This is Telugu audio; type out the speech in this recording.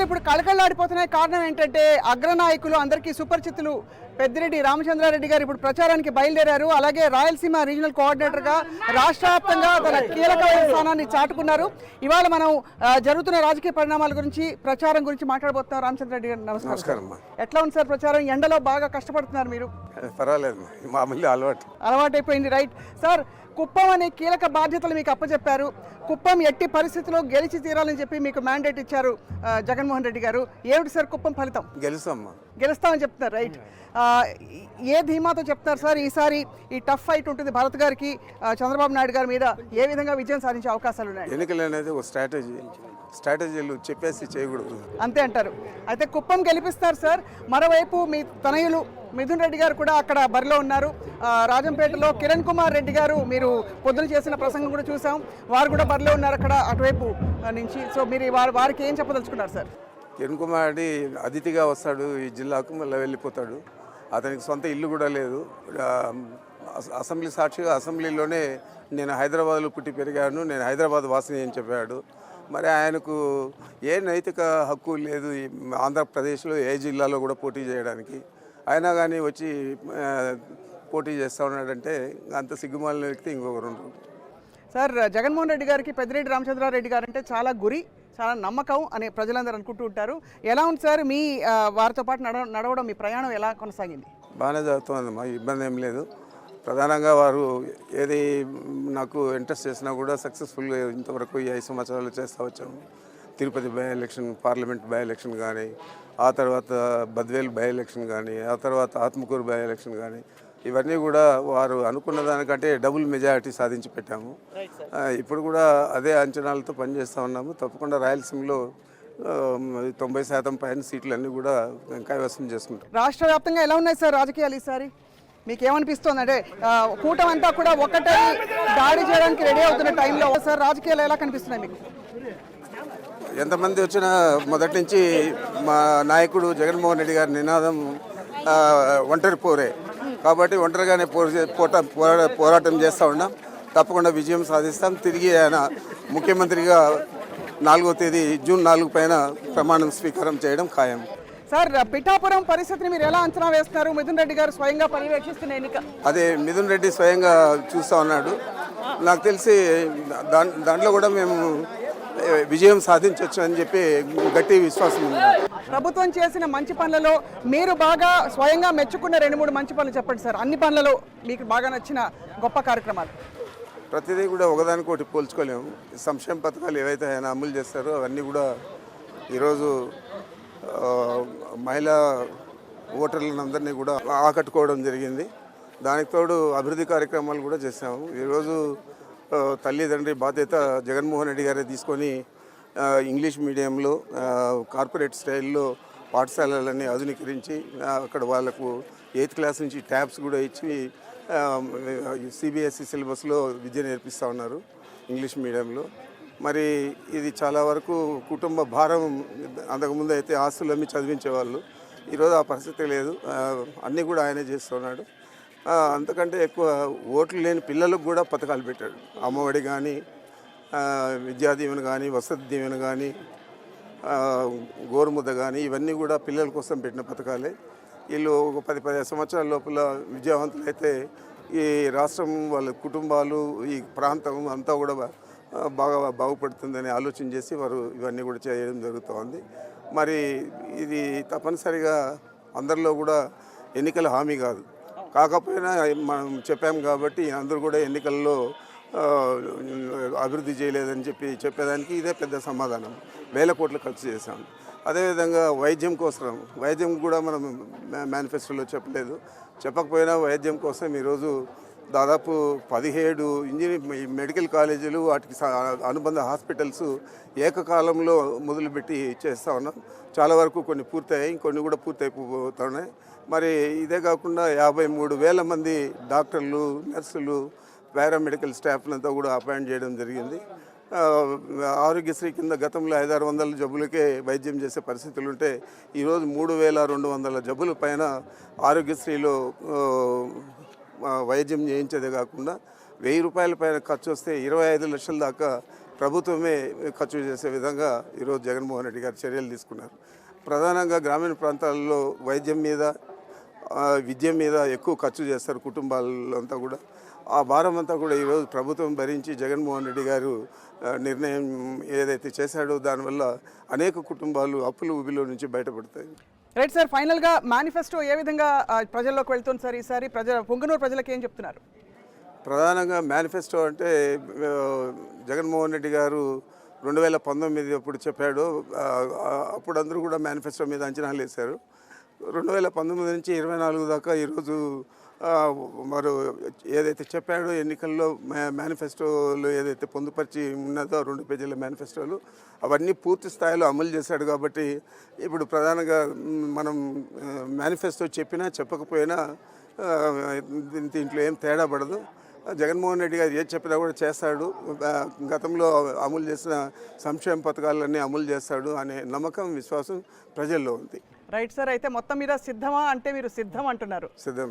ఇప్పుడు కళకళలాడిపోతున్నాయి. కారణం ఏంటంటే అగ్రనాయకులు అందరికీ సుపరిచితులు పెద్దిరెడ్డి రామచంద్రారెడ్డి గారు ఇప్పుడు ప్రచారానికి బయలుదేరారు. అలాగే రాయలసీమ రీజనల్ కోఆర్డినేటర్గా రాష్ట్ర వ్యాప్తంగా తన కీలకమైన స్థానాన్ని చాటుకున్నారు. ఇవాళ మనం జరుగుతున్న రాజకీయ పరిణామాల గురించి ప్రచారం గురించి మాట్లాడబోతున్నాం. రామచంద్రారెడ్డి గారు నమస్కారం. ఎట్లా ఉంది సార్ ప్రచారం? ఎండలో బాగా కష్టపడుతున్నారు మీరు? పర్వాలేదు, మామూలు అలవాటైపోయింది. రైట్ సార్, కుప్పం అనే కీలక బాధ్యతలు మీకు అప్పచెప్పారు. కుప్పం ఎట్టి పరిస్థితుల్లో గెలిచి తీరాలని చెప్పి మీకు మ్యాండేట్ ఇచ్చారు జగన్మోహన్ రెడ్డి గారు. ఏమిటి సార్ కుప్పం ఫలితం? గెలుస్తామని చెప్తున్నారు. రైట్, ఏ ధీమాతో చెప్తున్నారు సార్? ఈసారి ఈ టఫ్ ఫైట్ ఉంటుంది భరత్ గారికి, చంద్రబాబు నాయుడు గారి మీద. ఏ విధంగా విజయం సాధించే అవకాశాలు ఉన్నాయి? ఎన్నికలు అనేది ఒక స్ట్రాటజీలు చెప్పేసి చేయకూడదు, అంతే అంటారు. అయితే కుప్పం గెలిపిస్తారు సార్. మరోవైపు మీ తనయులు మిథున్ రెడ్డి గారు కూడా అక్కడ బరిలో ఉన్నారు. రాజంపేటలో కిరణ్ కుమార్ రెడ్డి గారు, మీరు పొద్దున చేసిన ప్రసంగం కూడా చూసాం, వారు కూడా బరిలో ఉన్నారు అక్కడ అటువైపు నుంచి. సో మీరు వారికి ఏం చెప్పదలుచుకున్నారు సార్? కిరణ్ కుమార్ రెడ్డి అతిథిగా వస్తాడు ఈ జిల్లాకు, మళ్ళీ వెళ్ళిపోతాడు. అతనికి సొంత ఇల్లు కూడా లేదు. అసెంబ్లీ సాక్షిగా అసెంబ్లీలోనే నేను హైదరాబాద్లో పుట్టి పెరిగాను, నేను హైదరాబాద్ వాసిని అని చెప్పాడు. మరి ఆయనకు ఏ నైతిక హక్కు లేదు ఆంధ్రప్రదేశ్లో ఏ జిల్లాలో కూడా పోటీ చేయడానికి. అయినా కానీ వచ్చి పోటీ చేస్తూ ఉన్నాడంటే అంత సిగ్గుమాలిన వ్యక్తి ఇంకొకరు ఉండరు. సార్, జగన్మోహన్ రెడ్డి గారికి పెద్దిరెడ్డి రామచంద్రారెడ్డి గారు అంటే చాలా గురి, చాలా నమ్మకం అని ప్రజలందరూ అనుకుంటూ ఉంటారు. ఎలా ఉంది సార్ మీ వారితో పాటు నడవడం, మీ ప్రయాణం ఎలా కొనసాగింది? బాగానే జరుగుతుందమ్మా, ఇబ్బంది ఏం లేదు. ప్రధానంగా వారు ఏది నాకు ఇంట్రెస్ట్ చేసినా కూడా సక్సెస్ఫుల్గా ఇంతవరకు ఈ 5 సంవత్సరాలు చేస్తూ వచ్చాము. Tirupati by election, parliament by election కానీ, ఆ తర్వాత బద్వేల్ బై ఎలక్షన్ కానీ, ఆ తర్వాత ఆత్మకూరు బై ఎలక్షన్ కానీ, ఇవన్నీ కూడా వారు అనుకున్న దానికంటే డబుల్ మెజారిటీ సాధించి పెట్టాము. ఇప్పుడు కూడా అదే అంచనాలతో పనిచేస్తూ ఉన్నాము. తప్పకుండా రాయలసీమలో 90% పైన సీట్లన్నీ కూడా కైవసం చేసుకుంటాం. రాష్ట్ర వ్యాప్తంగా ఎలా ఉన్నాయి సార్ రాజకీయాలు ఈసారి? మీకు ఏమనిపిస్తుంది? అంటే కూటమి అంతా కూడా ఒకటే దాడి చేయడానికి రెడీ అవుతున్న టైంలో సార్ రాజకీయాలు ఎలా కనిపిస్తున్నాయి మీకు? ఎంతమంది వచ్చినా మొదటి నుంచి మా నాయకుడు జగన్మోహన్ రెడ్డి గారి నినాదం ఒంటరి పోరే కాబట్టి ఒంటరిగానే పోరాటం చేస్తూ ఉన్నాం. తప్పకుండా విజయం సాధిస్తాం. తిరిగి ఆయన ముఖ్యమంత్రిగా 4వ తేదీ జూన్ 4 పైన ప్రమాణం స్వీకారం చేయడం ఖాయం. సార్, పిఠాపురం పరిస్థితిని మీరు ఎలా అంచనా వేస్తున్నారు? మిథున్ రెడ్డి గారు స్వయంగా పర్యవేక్షిస్తున్న ఎన్నిక. అదే మిథున్ రెడ్డి స్వయంగా చూస్తూ ఉన్నాడు. నాకు తెలిసి దాంట్లో కూడా మేము విజయం సాధించవచ్చు అని చెప్పి గట్టి విశ్వాసం ఉంది. ప్రభుత్వం చేసిన మంచి పనులలో మీరు బాగా స్వయంగా మెచ్చుకున్న 2-3 మంచి పనులు చెప్పండి సార్. అన్ని పనులలో మీకు బాగా నచ్చిన గొప్ప కార్యక్రమాలు? ప్రతిదీ కూడా ఒకదానికొకటి పోల్చుకోలేము. సంక్షేమ పథకాలు ఏవైతే ఆయన అమలు చేస్తారో అవన్నీ కూడా ఈరోజు మహిళా ఓటర్లందరినీ కూడా ఆకట్టుకోవడం జరిగింది. దానికి తోడు అభివృద్ధి కార్యక్రమాలు కూడా చేసాము. ఈరోజు తల్లిదండ్రి బాధ్యత జగన్మోహన్ రెడ్డి గారే తీసుకొని ఇంగ్లీష్ మీడియంలో కార్పొరేట్ స్టైల్లో పాఠశాలలన్నీ ఆధునీకరించి అక్కడ వాళ్ళకు 8th క్లాస్ నుంచి ట్యాబ్స్ కూడా ఇచ్చి CBSE సిలబస్లో విద్య నేర్పిస్తూ ఉన్నారు ఇంగ్లీష్ మీడియంలో. మరి ఇది చాలా వరకు కుటుంబ భారం. అంతకుముందు అయితే ఆస్తులు అమ్మి చదివించేవాళ్ళు, ఈరోజు ఆ పరిస్థితి లేదు. అన్నీ కూడా ఆయనే చేస్తున్నాడు. అంతకంటే ఎక్కువ ఓట్లు లేని పిల్లలకు కూడా పథకాలు పెట్టాడు. అమ్మఒడి కానీ, విద్యా దీవెన కానీ, వసతి దీవెన కానీ, గోరుముద్ద కానీ, ఇవన్నీ కూడా పిల్లల కోసం పెట్టిన పథకాలే. వీళ్ళు ఒక 10-15 సంవత్సరాల లోపల విద్యావంతులైతే ఈ రాష్ట్రం, వాళ్ళ కుటుంబాలు, ఈ ప్రాంతం అంతా కూడా బాగా బాగుపడుతుందని ఆలోచన చేసి వారు ఇవన్నీ కూడా చేయడం జరుగుతోంది. మరి ఇది తప్పనిసరిగా అందరిలో కూడా ఎన్నికల హామీ కాదు, కాకపోయినా మనం చెప్పాము కాబట్టి అందరూ కూడా ఎన్నికల్లో అభివృద్ధి చేయలేదని చెప్పేదానికి ఇదే పెద్ద సమాధానం. 1000 కోట్లు ఖర్చు చేశాం. అదేవిధంగా వైద్యం కూడా మనం మేనిఫెస్టోలో చెప్పలేదు. చెప్పకపోయినా వైద్యం కోసం ఈరోజు దాదాపు 17 మెడికల్ కాలేజీలు, వాటికి అనుబంధ హాస్పిటల్స్ ఏకకాలంలో మొదలుపెట్టి చేస్తూ ఉన్నాం. చాలా వరకు కొన్ని పూర్తయ్యాయి, కొన్ని కూడా పూర్తయిపోతున్నాయి. మరి ఇదే కాకుండా 53,000 మంది డాక్టర్లు, నర్సులు, పారామెడికల్ స్టాఫ్లంతా కూడా అపాయింట్ చేయడం జరిగింది. ఆరోగ్యశ్రీ కింద గతంలో 500-600 జబ్బులకే వైద్యం చేసే పరిస్థితులు ఉంటే ఈరోజు 3,200 జబ్బుల పైన ఆరోగ్యశ్రీలో వైద్యం చేయించేదే కాకుండా 1,000 రూపాయల పైన ఖర్చు వస్తే 25 లక్షల దాకా ప్రభుత్వమే ఖర్చు చేసే విధంగా ఈరోజు జగన్మోహన్ రెడ్డి గారు చర్యలు తీసుకున్నారు. ప్రధానంగా గ్రామీణ ప్రాంతాల్లో వైద్యం మీద విద్య మీద ఎక్కువ ఖర్చు చేస్తారు కుటుంబాలంతా కూడా. ఆ భారం అంతా కూడా ఈరోజు ప్రభుత్వం భరించి జగన్మోహన్ రెడ్డి గారు నిర్ణయం ఏదైతే చేశాడో దానివల్ల అనేక కుటుంబాలు అప్పుల ఊబిలో నుంచి బయటపడతాయి. రైట్ సార్, ఫైనల్గా మేనిఫెస్టో ఏ విధంగా ప్రజల్లోకి వెళ్తుంది సార్? ఈసారి పొంగనూరు ప్రజలకు ఏం చెప్తున్నారు? ప్రధానంగా మేనిఫెస్టో అంటే జగన్మోహన్ రెడ్డి గారు 2019 అప్పుడు చెప్పాడు. అప్పుడు అందరూ కూడా మేనిఫెస్టో మీద అంచనాలు వేశారు. 2019 నుంచి 24 దాకా ఈరోజు మరి ఏదైతే చెప్పాడో ఎన్నికల్లో మేనిఫెస్టోలో ఏదైతే పొందుపరిచి ఉన్నదో 2 పేజీల మేనిఫెస్టోలు అవన్నీ పూర్తి స్థాయిలో అమలు చేశాడు. కాబట్టి ఇప్పుడు ప్రధానంగా మనం మేనిఫెస్టో చెప్పినా చెప్పకపోయినా దీంట్లో ఏం తేడా పడదు. జగన్మోహన్ రెడ్డి గారు ఏది చెప్పినా కూడా చేస్తాడు. గతంలో అమలు చేసిన సంక్షేమ పథకాలన్నీ అమలు చేస్తాడు అనే నమ్మకం, విశ్వాసం ప్రజల్లో ఉంది. రైట్ సార్, అయితే మొత్తం మీద సిద్ధమా అంటే మీరు సిద్ధం అంటున్నారు? సిద్ధం.